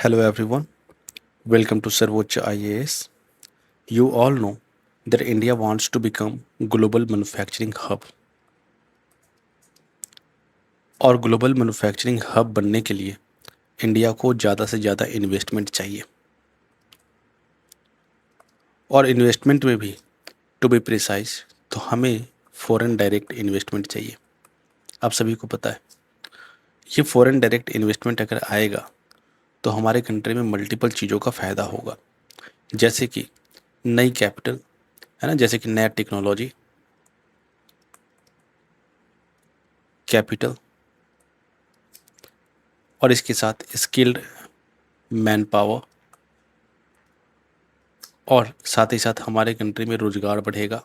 Hello everyone, welcome to Sarvocha IAS. You all know that India wants to become global manufacturing hub और global manufacturing hub बनने के लिए India को ज़्यादा से ज़्यादा इन्वेस्टमेंट चाहिए और इन्वेस्टमेंट में भी टू बी प्रिसाइज तो हमें फॉरेन डायरेक्ट इन्वेस्टमेंट चाहिए। आप सभी को पता है ये फॉरेन डायरेक्ट इन्वेस्टमेंट अगर आएगा तो हमारे कंट्री में मल्टीपल चीज़ों का फ़ायदा होगा, जैसे कि नई कैपिटल है ना, जैसे कि नया टेक्नोलॉजी कैपिटल और इसके साथ स्किल्ड मैन पावर और साथ ही साथ हमारे कंट्री में रोजगार बढ़ेगा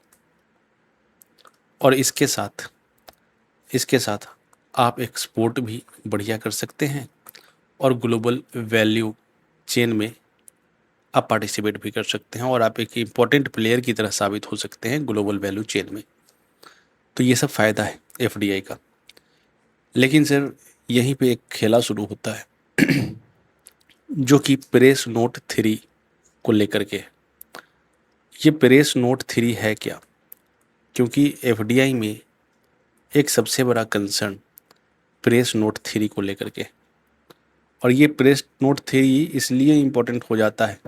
और इसके साथ आप एक्सपोर्ट भी बढ़िया कर सकते हैं और ग्लोबल वैल्यू चेन में आप पार्टिसिपेट भी कर सकते हैं और आप एक इम्पॉर्टेंट प्लेयर की तरह साबित हो सकते हैं ग्लोबल वैल्यू चेन में। तो ये सब फ़ायदा है एफडीआई का। लेकिन सर यहीं पे एक खेला शुरू होता है जो कि प्रेस नोट 3 को लेकर के। ये प्रेस नोट 3 है क्या? क्योंकि एफडीआई में एक सबसे बड़ा कंसर्न प्रेस नोट 3 को लेकर के, और ये प्रेस नोट 3 इसलिए इम्पोर्टेंट हो जाता है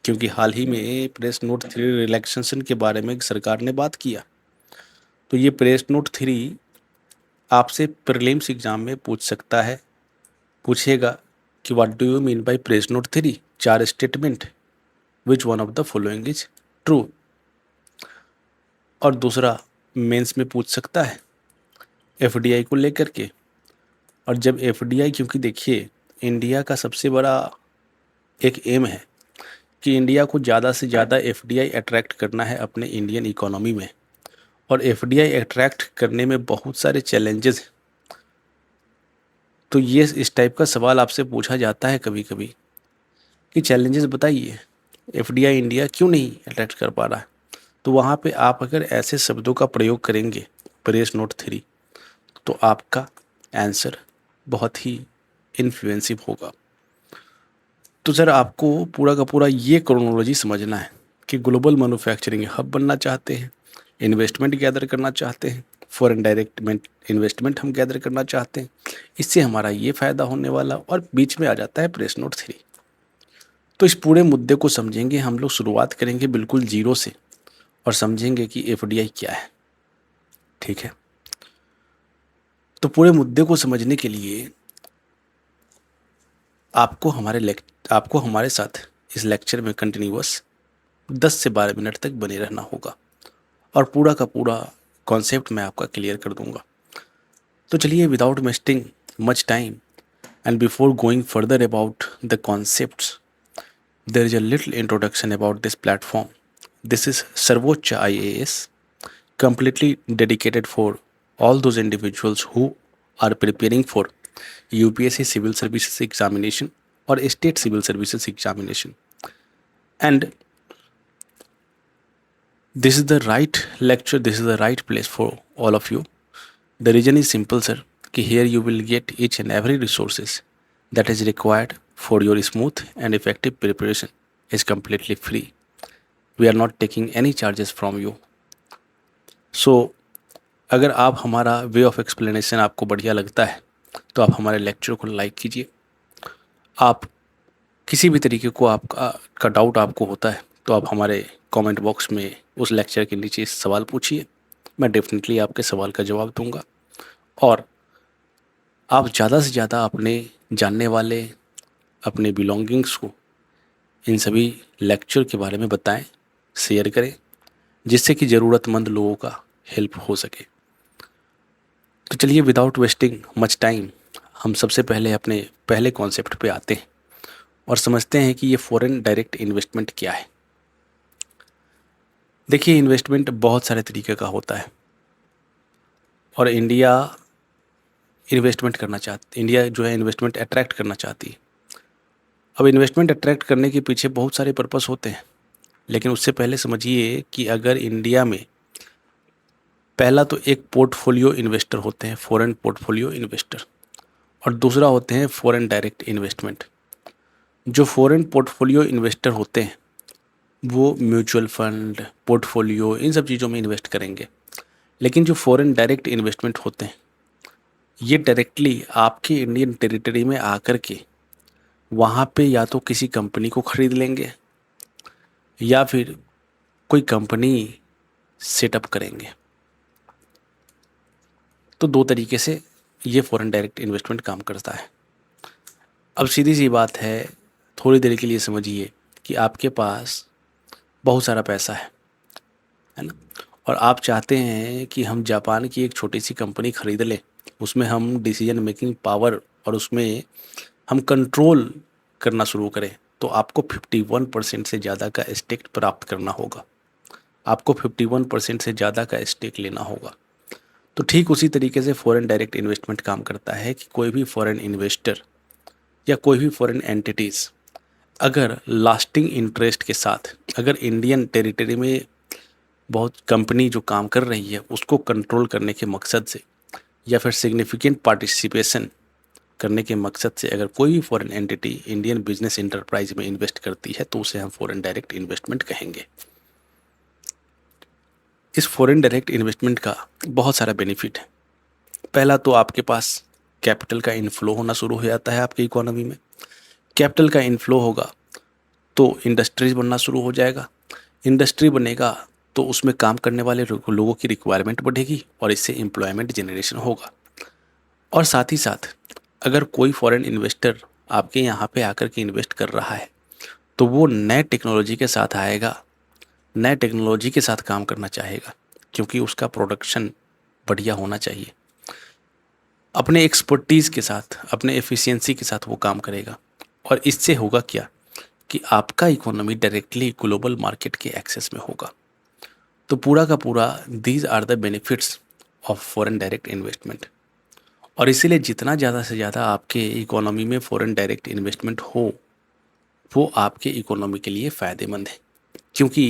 क्योंकि हाल ही में प्रेस नोट 3 रिलैक्सेशन के बारे में सरकार ने बात किया। तो ये प्रेस नोट 3 आपसे प्रीलिम्स एग्जाम में पूछ सकता है, पूछेगा कि what do you mean by press note 3, 4 statement, which one of the following is true. और दूसरा मेंस में पूछ सकता है एफडीआई को लेकर के। और जब एफडीआई, क्योंकि देखिए इंडिया का सबसे बड़ा एक एम है कि इंडिया को ज़्यादा से ज़्यादा एफडीआई अट्रैक्ट करना है अपने इंडियन इकोनॉमी में, और एफडीआई अट्रैक्ट करने में बहुत सारे चैलेंजेस हैं। तो ये इस टाइप का सवाल आपसे पूछा जाता है कभी कभी कि चैलेंजेस बताइए, एफडीआई इंडिया क्यों नहीं अट्रैक्ट कर पा रहा है। तो वहाँ पे आप अगर ऐसे शब्दों का प्रयोग करेंगे प्रेस नोट 3 तो आपका आंसर बहुत ही इन्फ्लुएंसिव होगा। तो सर आपको पूरा का पूरा ये क्रोनोलॉजी समझना है कि ग्लोबल मैन्युफैक्चरिंग हब बनना चाहते हैं, इन्वेस्टमेंट गैदर करना चाहते हैं, फॉरेन डायरेक्ट इन्वेस्टमेंट हम गैदर करना चाहते हैं, इससे हमारा ये फ़ायदा होने वाला, और बीच में आ जाता है प्रेस नोट 3। तो इस पूरे मुद्दे को समझेंगे हम लोग, शुरुआत करेंगे बिल्कुल जीरो से और समझेंगे कि एफडीआई क्या है। ठीक है, तो पूरे मुद्दे को समझने के लिए आपको हमारे साथ इस लेक्चर में कंटिन्यूअस 10 से 12 मिनट तक बने रहना होगा और पूरा का पूरा कॉन्सेप्ट मैं आपका क्लियर कर दूंगा। तो चलिए without wasting much time and before going further about the concepts, there is a little introduction about this platform. This is Sarvocha IAS, completely dedicated for all those individuals who are preparing for UPSC Civil Services examination or State Civil Services examination. And this is the right lecture, this is the right place for all of you. The reason is simple, sir, कि here you will get each and every resources that is required for your smooth and effective preparation is completely free. We are not taking any charges from you. So अगर आप हमारा way of explanation आपको बढ़िया लगता है तो आप हमारे लेक्चर को लाइक कीजिए। आप किसी भी तरीके को आपका डाउट आपको होता है तो आप हमारे कमेंट बॉक्स में उस लेक्चर के नीचे सवाल पूछिए, मैं डेफिनेटली आपके सवाल का जवाब दूंगा। और आप ज़्यादा से ज़्यादा अपने जानने वाले, अपने बिलोंगिंग्स को इन सभी लेक्चर के बारे में बताएं, शेयर करें, जिससे कि ज़रूरतमंद लोगों का हेल्प हो सके। तो चलिए विदाउट वेस्टिंग मच टाइम हम सबसे पहले अपने पहले कॉन्सेप्ट पे आते हैं और समझते हैं कि ये फॉरेन डायरेक्ट इन्वेस्टमेंट क्या है। देखिए इन्वेस्टमेंट बहुत सारे तरीके का होता है और इंडिया जो है इन्वेस्टमेंट अट्रैक्ट करना चाहती है। अब इन्वेस्टमेंट अट्रैक्ट करने के पीछे बहुत सारे पर्पस होते हैं, लेकिन उससे पहले समझिए कि अगर इंडिया में पहला तो एक पोर्टफोलियो इन्वेस्टर होते हैं, फॉरेन पोर्टफोलियो इन्वेस्टर, और दूसरा होते हैं फॉरेन डायरेक्ट इन्वेस्टमेंट। जो फॉरेन पोर्टफोलियो इन्वेस्टर होते हैं वो म्यूचुअल फंड, पोर्टफोलियो, इन सब चीज़ों में इन्वेस्ट करेंगे। लेकिन जो फॉरेन डायरेक्ट इन्वेस्टमेंट होते हैं ये डायरेक्टली आपके इंडियन टेरिटरी में आकर के वहाँ पे या तो किसी कंपनी को खरीद लेंगे या फिर कोई कंपनी सेटअप करेंगे। तो दो तरीके से ये फॉरेन डायरेक्ट इन्वेस्टमेंट काम करता है। अब सीधी सी बात है, थोड़ी देर के लिए समझिए कि आपके पास बहुत सारा पैसा है ना, और आप चाहते हैं कि हम जापान की एक छोटी सी कंपनी खरीद लें, उसमें हम डिसीजन मेकिंग पावर और उसमें हम कंट्रोल करना शुरू करें। तो आपको 51% से ज़्यादा का स्टेक प्राप्त करना होगा, आपको 51% से ज़्यादा का स्टेक लेना होगा। तो ठीक उसी तरीके से फॉरेन डायरेक्ट इन्वेस्टमेंट काम करता है कि कोई भी फॉरेन इन्वेस्टर या कोई भी फॉरेन एंटिटीज़ अगर लास्टिंग इंटरेस्ट के साथ, अगर इंडियन टेरिटरी में बहुत कंपनी जो काम कर रही है उसको कंट्रोल करने के मकसद से या फिर सिग्निफिकेंट पार्टिसिपेशन करने के मकसद से अगर कोई भी foreign entity Indian business enterprise में इन्वेस्ट करती है तो उसे हम फॉरेन डायरेक्ट इन्वेस्टमेंट कहेंगे। इस फॉरेन डायरेक्ट इन्वेस्टमेंट का बहुत सारा बेनिफिट है। पहला तो आपके पास कैपिटल का इनफ्लो होना शुरू हो जाता है आपकी इकोनॉमी में। कैपिटल का इनफ्लो होगा तो इंडस्ट्रीज बनना शुरू हो जाएगा, इंडस्ट्री बनेगा तो उसमें काम करने वाले लोगों की रिक्वायरमेंट बढ़ेगी और इससे एम्प्लॉयमेंट जनरेशन होगा। और साथ ही साथ अगर कोई फॉरेन इन्वेस्टर आपके यहाँ पे आकर के इन्वेस्ट कर रहा है तो वो नए टेक्नोलॉजी के साथ आएगा, नए टेक्नोलॉजी के साथ काम करना चाहेगा क्योंकि उसका प्रोडक्शन बढ़िया होना चाहिए। अपने एक्सपर्टीज़ के साथ, अपने एफिशिएंसी के साथ वो काम करेगा और इससे होगा क्या कि आपका इकोनॉमी डायरेक्टली ग्लोबल मार्केट के एक्सेस में होगा। तो पूरा का पूरा these are the benefits of foreign direct investment. और इसीलिए जितना ज़्यादा से ज़्यादा आपके इकोनॉमी में फॉरेन डायरेक्ट इन्वेस्टमेंट हो वो आपके इकोनॉमी के लिए फ़ायदेमंद है, क्योंकि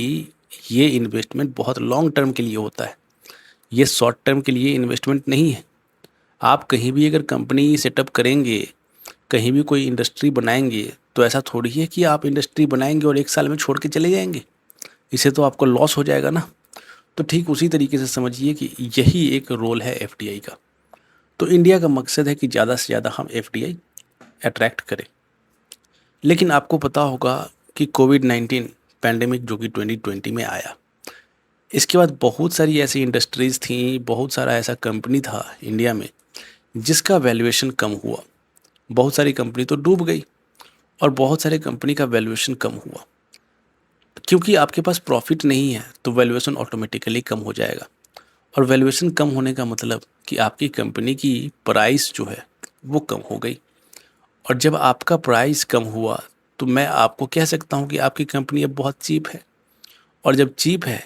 ये इन्वेस्टमेंट बहुत लॉन्ग टर्म के लिए होता है, ये शॉर्ट टर्म के लिए इन्वेस्टमेंट नहीं है। आप कहीं भी अगर कंपनी सेटअप करेंगे, कहीं भी कोई इंडस्ट्री बनाएंगे तो ऐसा थोड़ी है कि आप इंडस्ट्री बनाएंगे और 1 साल में छोड़ के चले जाएंगे, इससे तो आपको लॉस हो जाएगा ना। तो ठीक उसी तरीके से समझिए कि यही एक रोल है एफडीआई का। तो इंडिया का मकसद है कि ज़्यादा से ज़्यादा हम एफडीआई अट्रैक्ट करें। लेकिन आपको पता होगा कि कोविड-19 पैंडेमिक जो कि 2020 में आया, इसके बाद बहुत सारी ऐसी इंडस्ट्रीज़ थी, बहुत सारा ऐसा कंपनी था इंडिया में जिसका वैल्यूएशन कम हुआ। बहुत सारी कंपनी तो डूब गई और बहुत सारे कंपनी का वैल्यूएशन कम हुआ। क्योंकि आपके पास प्रॉफिट नहीं है तो वैल्यूएशन ऑटोमेटिकली कम हो जाएगा, और वैल्यूएशन कम होने का मतलब कि आपकी कंपनी की प्राइस जो है वो कम हो गई। और जब आपका प्राइस कम हुआ तो मैं आपको कह सकता हूँ कि आपकी कंपनी अब बहुत चीप है, और जब चीप है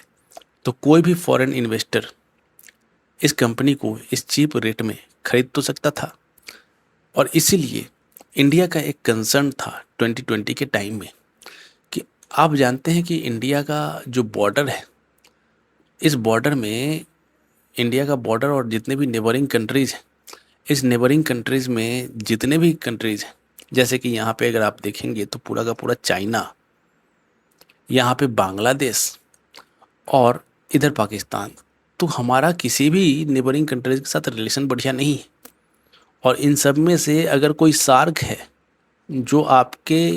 तो कोई भी फॉरेन इन्वेस्टर इस कंपनी को इस चीप रेट में खरीद तो सकता था। और इसीलिए इंडिया का एक कंसर्न था 2020 के टाइम में कि आप जानते हैं कि इंडिया का जो बॉर्डर है, इस बॉर्डर में इंडिया का बॉर्डर और जितने भी नेबरिंग कंट्रीज़ हैं, इस नेबरिंग कंट्रीज़ में जितने भी कंट्रीज़ हैं, जैसे कि यहाँ पे अगर आप देखेंगे तो पूरा का पूरा चाइना, यहाँ पे बांग्लादेश और इधर पाकिस्तान, तो हमारा किसी भी नेबरिंग कंट्रीज़ के साथ रिलेशन बढ़िया नहीं है। और इन सब में से अगर कोई सार्क है जो आपके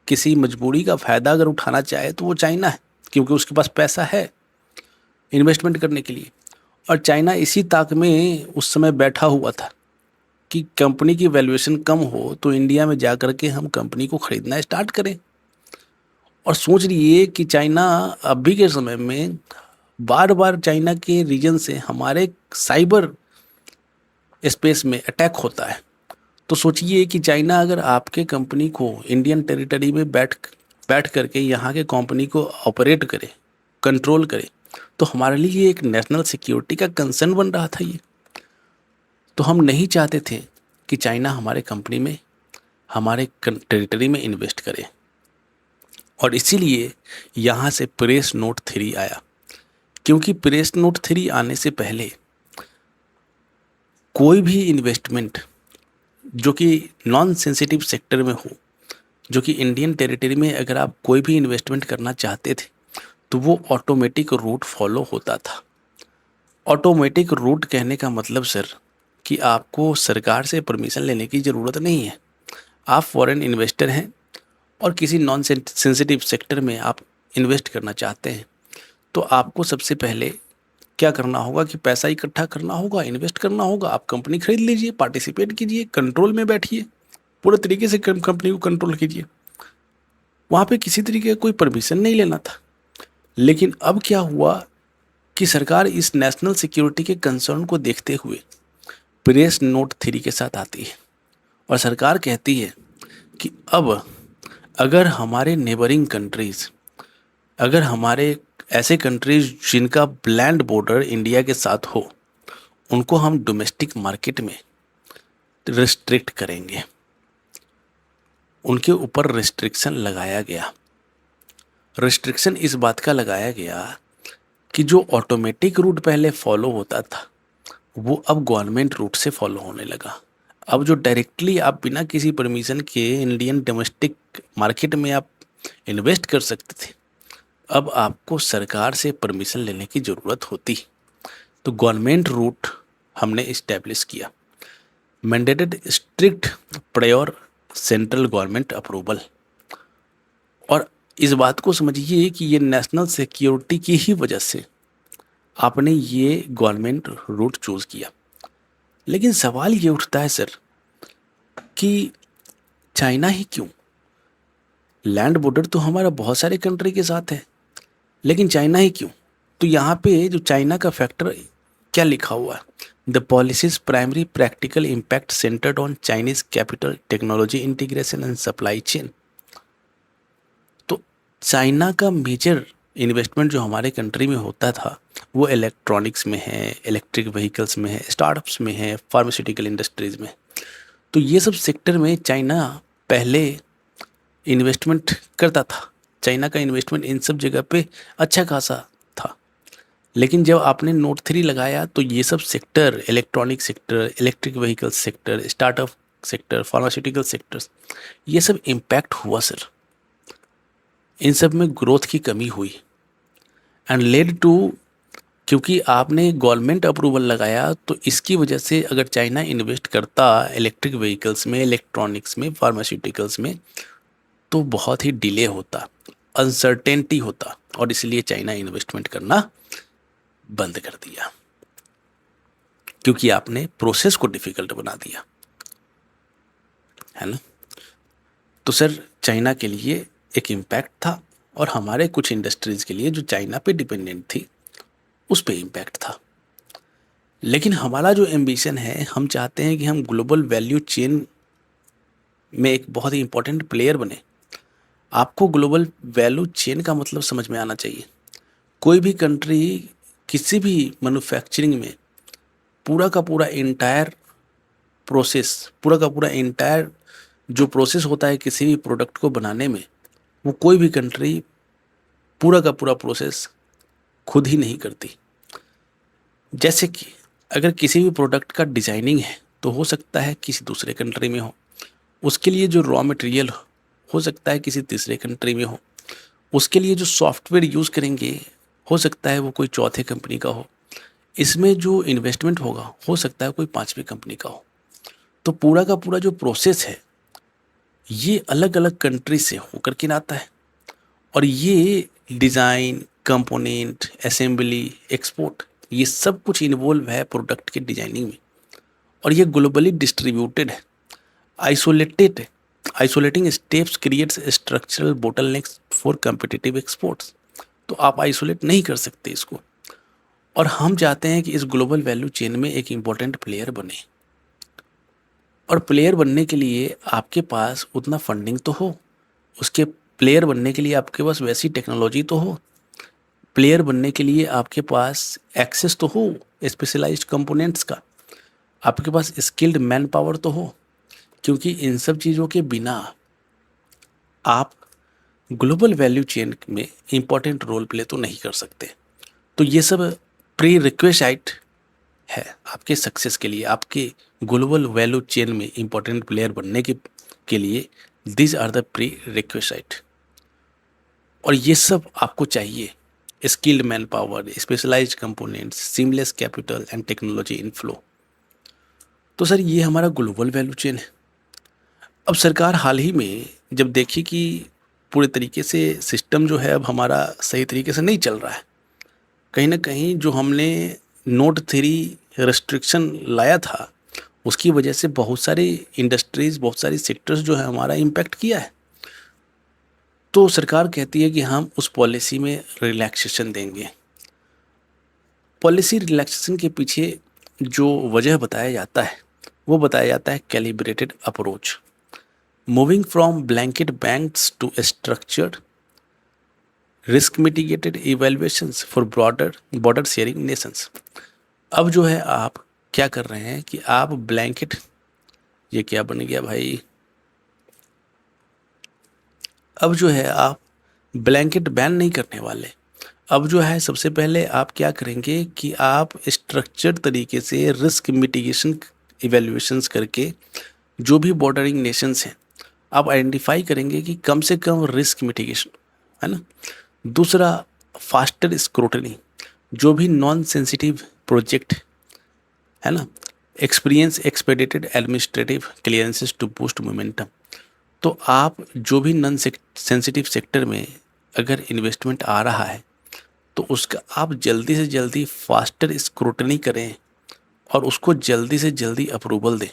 किसी मजबूरी का फ़ायदा अगर उठाना चाहे तो वो चाइना है, क्योंकि उसके पास पैसा है इन्वेस्टमेंट करने के लिए। और चाइना इसी ताक में उस समय बैठा हुआ था कि कंपनी की वैल्यूएशन कम हो तो इंडिया में जा कर के हम कंपनी को ख़रीदना स्टार्ट करें। और सोच रही कि चाइना अभी के समय में बार बार चाइना के रीजन से हमारे साइबर स्पेस में अटैक होता है। तो सोचिए कि चाइना अगर आपके कंपनी को इंडियन टेरिटरी में बैठ करके यहाँ के कंपनी को ऑपरेट करे, कंट्रोल करे, तो हमारे लिए एक नेशनल सिक्योरिटी का कंसर्न बन रहा था ये। तो हम नहीं चाहते थे कि चाइना हमारे कंपनी में, हमारे टेरिटरी में इन्वेस्ट करे। और इसीलिए यहाँ से प्रेस नोट 3 आया, क्योंकि प्रेस नोट 3 आने से पहले कोई भी इन्वेस्टमेंट जो कि नॉन सेंसिटिव सेक्टर में हो, जो कि इंडियन टेरिटरी में अगर आप कोई भी इन्वेस्टमेंट करना चाहते थे तो वो ऑटोमेटिक रूट फॉलो होता था। ऑटोमेटिक रूट कहने का मतलब सर कि आपको सरकार से परमिशन लेने की ज़रूरत नहीं है। आप फॉरेन इन्वेस्टर हैं और किसी नॉन सेंसिटिव सेक्टर में आप इन्वेस्ट करना चाहते हैं, तो आपको सबसे पहले क्या करना होगा कि पैसा इकट्ठा करना होगा, इन्वेस्ट करना होगा। आप कंपनी खरीद लीजिए, पार्टिसिपेट कीजिए, कंट्रोल में बैठिए, पूरे तरीके से कंपनी को कंट्रोल कीजिए। वहाँ पे किसी तरीके का कोई परमिशन नहीं लेना था। लेकिन अब क्या हुआ कि सरकार इस नेशनल सिक्योरिटी के कंसर्न को देखते हुए प्रेस नोट 3 के साथ आती है और सरकार कहती है कि अब अगर हमारे नेबरिंग कंट्रीज़, अगर हमारे ऐसे कंट्रीज जिनका ब्लैंड बॉर्डर इंडिया के साथ हो, उनको हम डोमेस्टिक मार्केट में रिस्ट्रिक्ट करेंगे। उनके ऊपर रिस्ट्रिक्शन लगाया गया। रिस्ट्रिक्शन इस बात का लगाया गया कि जो ऑटोमेटिक रूट पहले फॉलो होता था वो अब गवर्नमेंट रूट से फॉलो होने लगा। अब जो डायरेक्टली आप बिना किसी परमिशन के इंडियन डोमेस्टिक मार्केट में आप इन्वेस्ट कर सकते थे, अब आपको सरकार से परमिशन लेने की ज़रूरत होती। तो गवर्नमेंट रूट हमने इस्टेब्लिश किया, mandated strict prior central government approval. और इस बात को समझिए कि ये नेशनल सिक्योरिटी की ही वजह से आपने ये गवर्नमेंट रूट चूज़ किया। लेकिन सवाल ये उठता है सर कि चाइना ही क्यों? लैंड बॉर्डर तो हमारा बहुत सारे कंट्री के साथ है, लेकिन चाइना ही क्यों? तो यहाँ पे जो चाइना का फैक्टर क्या लिखा हुआ है, the policies primary practical impact centred on Chinese capital technology integration and supply chain. तो चाइना का मेजर इन्वेस्टमेंट जो हमारे कंट्री में होता था वो इलेक्ट्रॉनिक्स में है, इलेक्ट्रिक व्हीकल्स में है, स्टार्टअप्स में है, फार्मास्यूटिकल इंडस्ट्रीज में। तो ये सब सेक्टर में चाइना पहले इन्वेस्टमेंट करता था। चाइना का इन्वेस्टमेंट इन सब जगह पे अच्छा खासा था। लेकिन जब आपने नोट 3 लगाया तो ये सब sector, electronic sector, electric vehicle sector, startup sector, pharmaceutical sectors, ये सब इम्पैक्ट हुआ सर। इन सब में ग्रोथ की कमी हुई एंड लेड टू, क्योंकि आपने गवर्नमेंट अप्रूवल लगाया तो इसकी वजह से अगर चाइना इन्वेस्ट करता इलेक्ट्रिक व्हीकल्स में, इलेक्ट्रॉनिक्स में, फार्मास्यूटिकल्स में, तो बहुत ही डिले होता, अनसर्टेनिटी होता, और इसलिए चाइना इन्वेस्टमेंट करना बंद कर दिया क्योंकि आपने प्रोसेस को डिफिकल्ट बना दिया, है ना। तो सर चाइना के लिए एक इम्पैक्ट था और हमारे कुछ इंडस्ट्रीज़ के लिए जो चाइना पे डिपेंडेंट थी उस पे इम्पैक्ट था। लेकिन हमारा जो एम्बिशन है, हम चाहते हैं कि हम ग्लोबल वैल्यू चेन में एक बहुत ही इंपॉर्टेंट प्लेयर बने। आपको ग्लोबल वैल्यू चेन का मतलब समझ में आना चाहिए। कोई भी कंट्री किसी भी मैन्युफैक्चरिंग में पूरा का पूरा इंटायर प्रोसेस, पूरा का पूरा इंटायर जो प्रोसेस होता है किसी भी प्रोडक्ट को बनाने में, वो कोई भी कंट्री पूरा का पूरा प्रोसेस खुद ही नहीं करती। जैसे कि अगर किसी भी प्रोडक्ट का डिजाइनिंग है तो हो सकता है किसी दूसरे कंट्री में हो, उसके लिए जो रॉ मटेरियल हो सकता है किसी तीसरे कंट्री में हो, उसके लिए जो सॉफ्टवेयर यूज़ करेंगे हो सकता है वो कोई चौथे कंपनी का हो, इसमें जो इन्वेस्टमेंट होगा हो सकता है कोई पांचवी कंपनी का हो। तो पूरा का पूरा जो प्रोसेस है ये अलग अलग कंट्री से होकर के आता है और ये डिज़ाइन, कंपोनेंट, असेंबली, एक्सपोर्ट, ये सब कुछ इन्वॉल्व है प्रोडक्ट के डिजाइनिंग में। और ये ग्लोबली डिस्ट्रीब्यूटेड है, आइसोलेटेड है। Isolating steps creates structural bottlenecks for competitive exports. तो आप आइसोलेट नहीं कर सकते इसको। और हम चाहते हैं कि इस ग्लोबल वैल्यू चेन में एक इम्पॉर्टेंट प्लेयर बने, और प्लेयर बनने के लिए आपके पास उतना फंडिंग तो हो, उसके प्लेयर बनने के लिए आपके पास वैसी टेक्नोलॉजी तो हो, प्लेयर बनने के लिए आपके पास एक्सेस तो हो स्पेशलाइज्ड कंपोनेंट्स का, आपके पास स्किल्ड मैन पावर तो हो। क्योंकि इन सब चीज़ों के बिना आप ग्लोबल वैल्यू चेन में इम्पॉर्टेंट रोल प्ले तो नहीं कर सकते। तो ये सब प्री रिक्वेस्ट है आपके सक्सेस के लिए, आपके ग्लोबल वैल्यू चेन में इम्पॉर्टेंट प्लेयर बनने के लिए these are the prerequisite. और ये सब आपको चाहिए, skilled manpower, specialised components, seamless capital and technology inflow. तो सर ये हमारा ग्लोबल वैल्यू चेन है। अब सरकार हाल ही में जब देखी कि पूरे तरीके से सिस्टम जो है अब हमारा सही तरीके से नहीं चल रहा है, कहीं ना कहीं जो हमने नोट थ्री रेस्ट्रिक्शन लाया था उसकी वजह से बहुत सारी इंडस्ट्रीज, बहुत सारी सेक्टर्स जो है हमारा इम्पैक्ट किया है। तो सरकार कहती है कि हम उस पॉलिसी में रिलैक्सेशन देंगे। पॉलिसी रिलैक्सेशन के पीछे जो वजह बताया जाता है वो बताया जाता है calibrated approach, moving from blanket bans to structured risk mitigated evaluations for broader border sharing nations. अब जो है आप क्या कर रहे हैं कि आप ब्लैंकेट, ये क्या बन गया भाई, अब जो है आप ब्लैंकेट बैन नहीं करने वाले। अब जो है सबसे पहले आप क्या करेंगे कि आप स्ट्रक्चर्ड तरीके से रिस्क मिटिगेशन इवेल्युएशंस करके जो भी बॉर्डरिंग नेशंस हैं आप आइडेंटिफाई करेंगे कि कम से कम रिस्क मिटिगेशन है ना। दूसरा, फास्टर स्क्रूटनी, जो भी नॉन सेंसिटिव प्रोजेक्ट है ना, experience expedited administrative clearances to boost momentum. तो आप जो भी नॉन सेंसिटिव सेक्टर में अगर इन्वेस्टमेंट आ रहा है तो उसका आप जल्दी से जल्दी फास्टर स्क्रूटनी करें और उसको जल्दी से जल्दी अप्रूवल दें।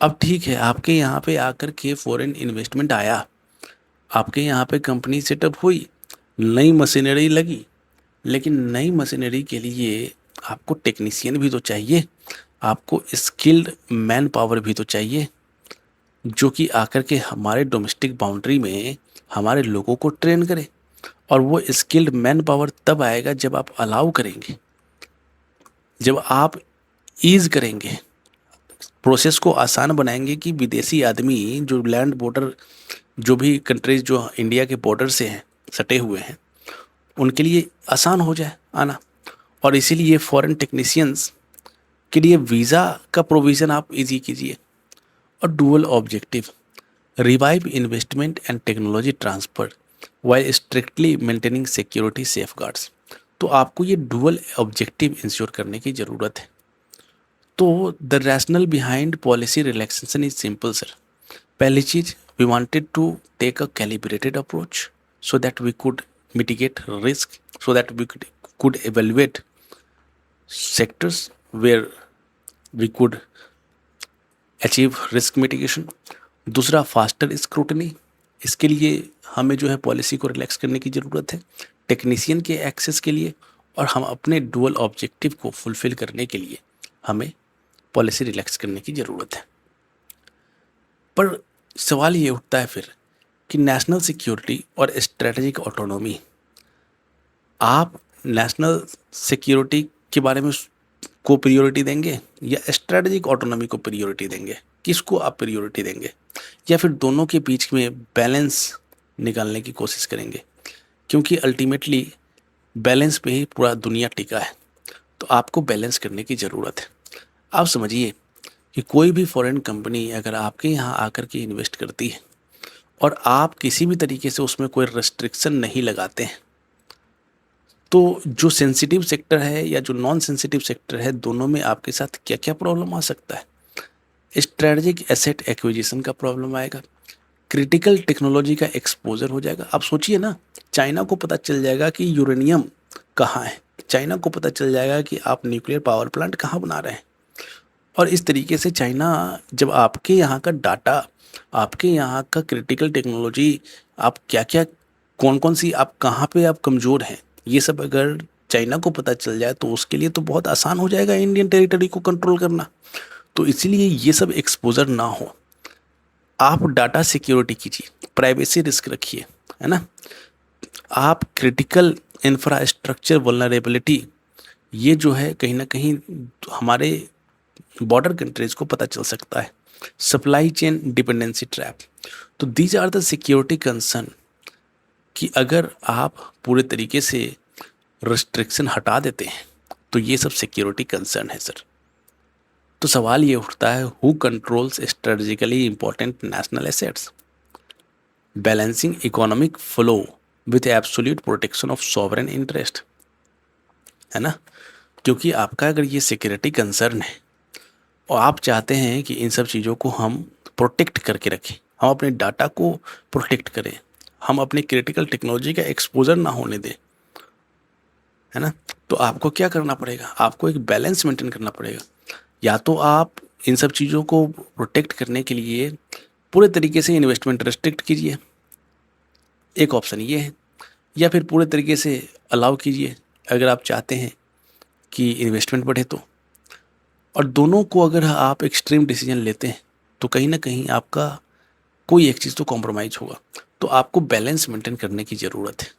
अब ठीक है, आपके यहाँ पे आकर के फॉरेन इन्वेस्टमेंट आया, आपके यहाँ पे कंपनी सेटअप हुई, नई मशीनरी लगी, लेकिन नई मशीनरी के लिए आपको टेक्नीशियन भी तो चाहिए, आपको स्किल्ड मैन पावर भी तो चाहिए, जो कि आकर के हमारे डोमेस्टिक बाउंड्री में हमारे लोगों को ट्रेन करे। और वो स्किल्ड मैन पावर तब आएगा जब आप अलाउ करेंगे, जब आप ईज करेंगे, प्रोसेस को आसान बनाएंगे कि विदेशी आदमी जो लैंड बॉर्डर, जो भी कंट्रीज जो इंडिया के बॉर्डर से हैं, सटे हुए हैं, उनके लिए आसान हो जाए आना। और इसीलिए फॉरेन टेक्नीशियंस के लिए वीज़ा का प्रोविज़न आप इजी कीजिए। और dual objective, revive investment and technology transfer while strictly maintaining security safeguards. तो आपको ये डुअल ऑब्जेक्टिव इंश्योर करने की ज़रूरत है। तो the rational behind policy relaxation is simple sir. पहली चीज़, we wanted to take a calibrated approach so that we could mitigate risk, so that we could evaluate sectors where we could achieve risk mitigation. दूसरा, faster scrutiny, इसके लिए हमें जो है policy को relax करने की ज़रूरत है टेक्नीशियन के एक्सेस के लिए, और हम अपने डुअल ऑब्जेक्टिव को फुलफिल करने के लिए हमें पॉलिसी रिलैक्स करने की ज़रूरत है। पर सवाल ये उठता है फिर कि नेशनल सिक्योरिटी और स्ट्रेटेजिक ऑटोनॉमी, आप नेशनल सिक्योरिटी के बारे में को प्रायोरिटी देंगे या स्ट्रेटेजिक ऑटोनॉमी को प्रायोरिटी देंगे? किसको आप प्रायोरिटी देंगे? या फिर दोनों के बीच में बैलेंस निकालने की कोशिश करेंगे? क्योंकि अल्टीमेटली बैलेंस पे ही पूरा दुनिया टिका है, तो आपको बैलेंस करने की ज़रूरत है। आप समझिए कि कोई भी फॉरेन कंपनी अगर आपके यहाँ आकर के इन्वेस्ट करती है और आप किसी भी तरीके से उसमें कोई रेस्ट्रिक्शन नहीं लगाते हैं, तो जो सेंसिटिव सेक्टर है या जो नॉन सेंसिटिव सेक्टर है, दोनों में आपके साथ क्या क्या प्रॉब्लम आ सकता है? स्ट्रेटेजिक एसेट एक्विजिशन का प्रॉब्लम आएगा, क्रिटिकल टेक्नोलॉजी का एक्सपोजर हो जाएगा। आप सोचिए ना, चाइना को पता चल जाएगा कि यूरेनियम कहाँ है, चाइना को पता चल जाएगा कि आप न्यूक्लियर पावर प्लांट कहाँ बना रहे हैं, और इस तरीके से चाइना जब आपके यहाँ का डाटा, आपके यहाँ का क्रिटिकल टेक्नोलॉजी, आप क्या क्या, कौन कौन सी, आप कहाँ पे आप कमज़ोर हैं, ये सब अगर चाइना को पता चल जाए तो उसके लिए तो बहुत आसान हो जाएगा इंडियन टेरिटरी को कंट्रोल करना। तो इसलिए ये सब एक्सपोजर ना हो, आप डाटा सिक्योरिटी कीजिए, प्राइवेसी रिस्क रखिए, है ना। आप क्रिटिकल इंफ्रास्ट्रक्चर वल्नरेबिलिटी, ये जो है कहीं ना कहीं हमारे बॉर्डर कंट्रीज को पता चल सकता है। सप्लाई चेन डिपेंडेंसी ट्रैप, तो these are the security concern कि अगर आप पूरे तरीके से रिस्ट्रिक्शन हटा देते हैं तो ये सब सिक्योरिटी कंसर्न है सर। तो सवाल ये उठता है, who controls strategically important national assets? Balancing economic flow with absolute protection of sovereign interest, है ना। क्योंकि आपका अगर ये सिक्योरिटी कंसर्न है और आप चाहते हैं कि इन सब चीज़ों को हम प्रोटेक्ट करके रखें, हम अपने डाटा को प्रोटेक्ट करें, हम अपनी क्रिटिकल टेक्नोलॉजी का एक्सपोजर ना होने दें, है ना, तो आपको क्या करना पड़ेगा, आपको एक बैलेंस मेंटेन करना पड़ेगा। या तो आप इन सब चीज़ों को प्रोटेक्ट करने के लिए पूरे तरीके से इन्वेस्टमेंट रेस्ट्रिक्ट कीजिए, एक ऑप्शन ये है, या फिर पूरे तरीके से अलाउ कीजिए अगर आप चाहते हैं कि इन्वेस्टमेंट बढ़े तो। और दोनों को अगर आप एक्सट्रीम डिसीजन लेते हैं तो कहीं ना कहीं आपका कोई एक चीज़ तो कॉम्प्रोमाइज़ होगा। तो आपको बैलेंस मेंटेन करने की ज़रूरत है।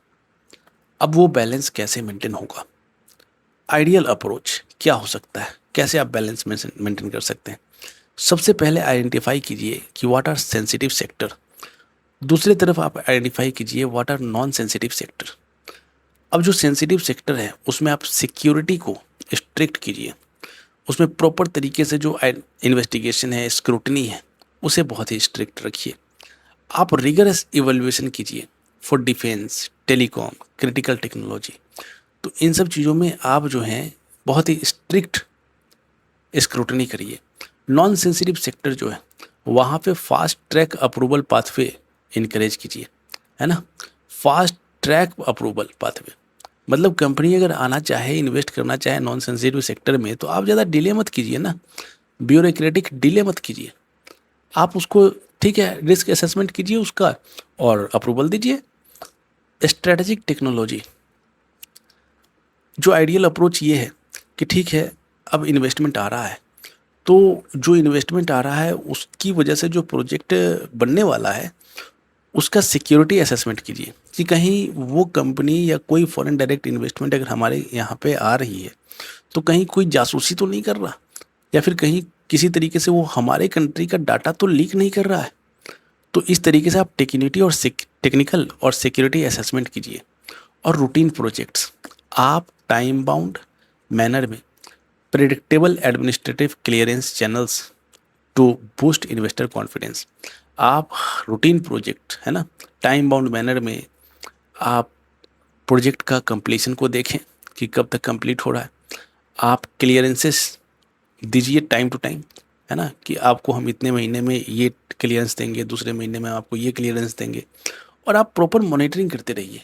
अब वो बैलेंस कैसे मेंटेन होगा, आइडियल अप्रोच क्या हो सकता है, कैसे आप बैलेंस मेंटेन कर सकते हैं। सबसे पहले आइडेंटिफाई कीजिए कि व्हाट आर सेंसिटिव सेक्टर, दूसरी तरफ आप आइडेंटिफाई कीजिए what are non sensitive sector. अब जो सेंसिटिव सेक्टर है उसमें आप सिक्योरिटी को स्ट्रिक्ट कीजिए, उसमें प्रॉपर तरीके से जो इन्वेस्टिगेशन है, स्क्रूटनी है, उसे बहुत ही स्ट्रिक्ट रखिए। आप रिगरस इवैल्यूएशन कीजिए for defence, telecom, critical technology. तो इन सब चीज़ों में आप जो हैं बहुत ही स्ट्रिक्ट स्क्रूटनी करिए। नॉन सेंसिटिव सेक्टर जो है वहाँ पे fast track approval pathway encourage कीजिए, है ना। फास्ट ट्रैक अप्रूवल पाथवे मतलब कंपनी अगर आना चाहे, इन्वेस्ट करना चाहे नॉन सेंसिटिव सेक्टर में, तो आप ज़्यादा डिले मत कीजिए ना, ब्यूरोक्रेटिक डिले मत कीजिए। आप उसको ठीक है रिस्क असेसमेंट कीजिए उसका और अप्रूवल दीजिए। स्ट्रेटेजिक टेक्नोलॉजी, जो आइडियल अप्रोच ये है कि ठीक है अब इन्वेस्टमेंट आ रहा है, तो जो इन्वेस्टमेंट आ रहा है उसकी वजह से जो प्रोजेक्ट बनने वाला है उसका सिक्योरिटी असेसमेंट कीजिए कि कहीं वो कंपनी या कोई फॉरेन डायरेक्ट इन्वेस्टमेंट अगर हमारे यहाँ पे आ रही है तो कहीं कोई जासूसी तो नहीं कर रहा, या फिर कहीं किसी तरीके से वो हमारे कंट्री का डाटा तो लीक नहीं कर रहा है। तो इस तरीके से आप टेक्निकल और सिक्योरिटी असेसमेंट कीजिए। और रूटीन प्रोजेक्ट्स आप टाइम बाउंड मैनर में predictable administrative clearance channels to boost investor confidence. आप रूटीन प्रोजेक्ट है ना, टाइम बाउंड मैनर में आप प्रोजेक्ट का कंप्लीशन को देखें कि कब तक कंप्लीट हो रहा है। आप क्लियरेंसेस दीजिए टाइम टू टाइम, है ना, कि आपको हम इतने महीने में ये क्लियरेंस देंगे, दूसरे महीने में आपको ये क्लियरेंस देंगे, और आप प्रॉपर मॉनिटरिंग करते रहिए।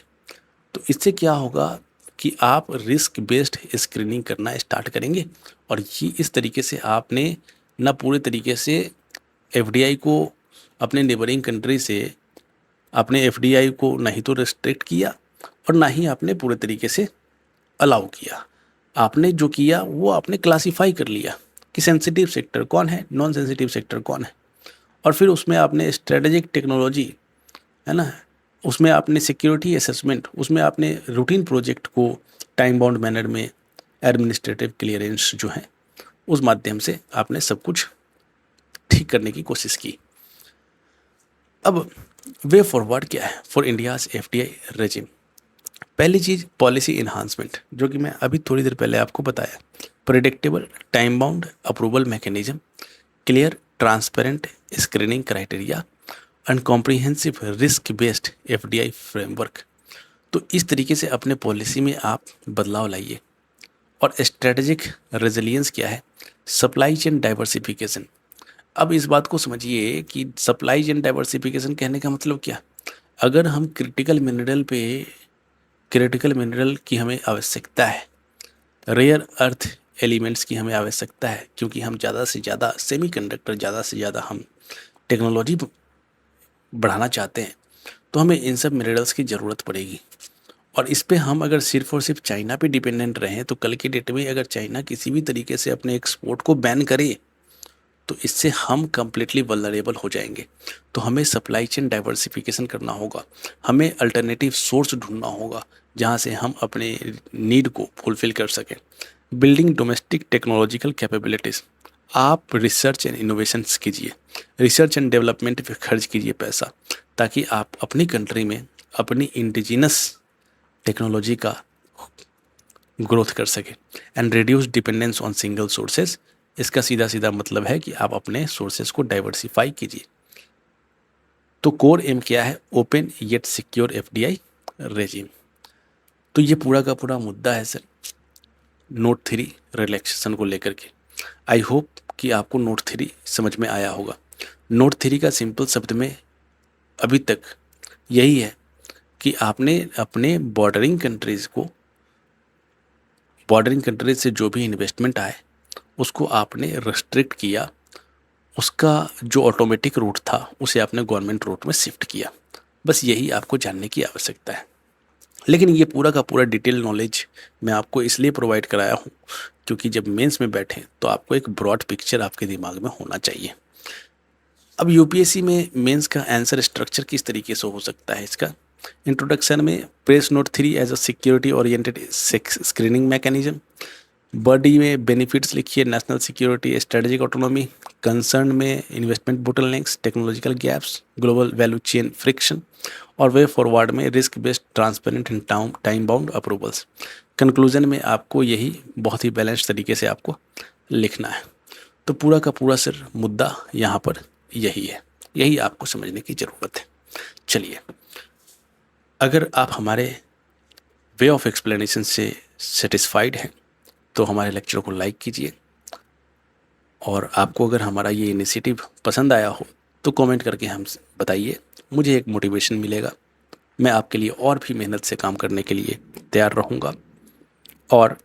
तो इससे क्या होगा कि आप रिस्क बेस्ड स्क्रीनिंग करना स्टार्ट करेंगे। और ये इस तरीके से आपने ना पूरे तरीके से एफडीआई को अपने नेबरिंग कंट्री से अपने एफडीआई को नहीं तो रेस्ट्रिक्ट किया और ना ही आपने पूरे तरीके से अलाउ किया। आपने जो किया वो आपने क्लासीफाई कर लिया कि सेंसिटिव सेक्टर कौन है, नॉन सेंसिटिव सेक्टर कौन है, और फिर उसमें आपने स्ट्रेटेजिक टेक्नोलॉजी, है ना, उसमें आपने सिक्योरिटी असेसमेंट, उसमें आपने रूटीन प्रोजेक्ट को टाइम बाउंड मैनर में एडमिनिस्ट्रेटिव क्लियरेंस जो है उस माध्यम से आपने सब कुछ ठीक करने की कोशिश की। अब वे फॉरवर्ड क्या है फॉर इंडियाज एफडीआई रेजिम। पहली चीज़ पॉलिसी इन्हांसमेंट, जो कि मैं अभी थोड़ी देर पहले आपको बताया। Predictable time bound approval mechanism, clear transparent screening criteria and comprehensive risk based FDI framework. तो इस तरीके से अपने पॉलिसी में आप बदलाव लाइए। और स्ट्रेटेजिक रेजिलियंस क्या है, सप्लाई चेन डाइवर्सिफिकेशन। अब इस बात को समझिए कि सप्लाई चेन डाइवर्सिफिकेशन कहने का मतलब क्या, अगर हम क्रिटिकल मिनरल की हमें आवश्यकता है, रेयर अर्थ एलिमेंट्स की हमें आवश्यकता है, क्योंकि हम ज़्यादा से ज़्यादा सेमीकंडक्टर, ज़्यादा से ज़्यादा हम टेक्नोलॉजी बढ़ाना चाहते हैं, तो हमें इन सब मिनरल्स की ज़रूरत पड़ेगी। और इस पे हम अगर सिर्फ और सिर्फ चाइना पे डिपेंडेंट रहें तो कल की डेट में अगर चाइना किसी भी तरीके से अपने एक्सपोर्ट को बैन करे तो इससे हम कम्प्लीटली वल्नरेबल हो जाएंगे। तो हमें सप्लाई चेन डाइवर्सिफिकेशन करना होगा, हमें अल्टरनेटिव सोर्स ढूंढना होगा जहाँ से हम अपने नीड को फुलफिल कर सकें। बिल्डिंग डोमेस्टिक टेक्नोलॉजिकल कैपेबिलिटीज़, आप रिसर्च एंड इनोवेशंस कीजिए, रिसर्च एंड डेवलपमेंट पे खर्च कीजिए पैसा, ताकि आप अपनी कंट्री में अपनी इंडिजिनस टेक्नोलॉजी का ग्रोथ कर सके। And reduce dependence on single sources, इसका सीधा सीधा मतलब है कि आप अपने सोर्सेज को डाइवर्सिफाई कीजिए। तो कोर एम क्या है? Open yet secure FDI regime. तो ये पूरा का पूरा मुद्दा है सर नोट 3 रिलैक्सेशन को लेकर के। आई होप कि आपको नोट 3 समझ में आया होगा। नोट 3 का सिंपल शब्द में अभी तक यही है कि आपने अपने बॉर्डरिंग कंट्रीज़ से जो भी इन्वेस्टमेंट आए उसको आपने रेस्ट्रिक्ट किया, उसका जो ऑटोमेटिक रूट था उसे आपने गवर्नमेंट रूट में शिफ्ट किया। बस यही आपको जानने की आवश्यकता है। लेकिन ये पूरा का पूरा डिटेल नॉलेज मैं आपको इसलिए प्रोवाइड कराया हूँ क्योंकि जब मेंस में बैठें तो आपको एक ब्रॉड पिक्चर आपके दिमाग में होना चाहिए। अब यूपीएससी में मेंस का आंसर स्ट्रक्चर किस तरीके से हो सकता है? इसका इंट्रोडक्शन में press note 3 as a security oriented screening mechanism. Body में बेनिफिट्स लिखिए, national security, strategic autonomy, concern में investment bottlenecks, technological gaps, global value chain friction, और वे फॉरवर्ड में risk based transparent and time bound approvals. Conclusion में आपको यही बहुत ही balance तरीके से आपको लिखना है। तो पूरा का पूरा सर मुद्दा यहाँ पर यही है, यही आपको समझने की ज़रूरत है। चलिए, अगर आप हमारे वे ऑफ एक्सप्लेनेशन से सेटिस्फाइड हैं तो हमारे लेक्चर को लाइक कीजिए, और आपको अगर हमारा ये इनिशिएटिव पसंद आया हो तो कमेंट करके हम बताइए, मुझे एक मोटिवेशन मिलेगा। मैं आपके लिए और भी मेहनत से काम करने के लिए तैयार रहूँगा। और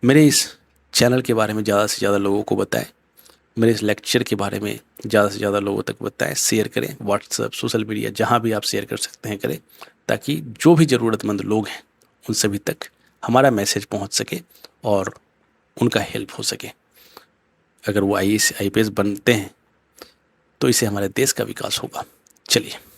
मेरे इस चैनल के बारे में ज़्यादा से ज़्यादा लोगों को बताएं, मेरे इस लेक्चर के बारे में ज़्यादा से ज़्यादा लोगों तक बताएं, शेयर करें, व्हाट्सएप, सोशल मीडिया, जहाँ भी आप शेयर कर सकते हैं करें, ताकि जो भी ज़रूरतमंद लोग हैं उन सभी तक हमारा मैसेज पहुँच सके और उनका हेल्प हो सके। अगर वो IAS IPS बनते हैं तो इससे हमारे देश का विकास होगा। चलिए।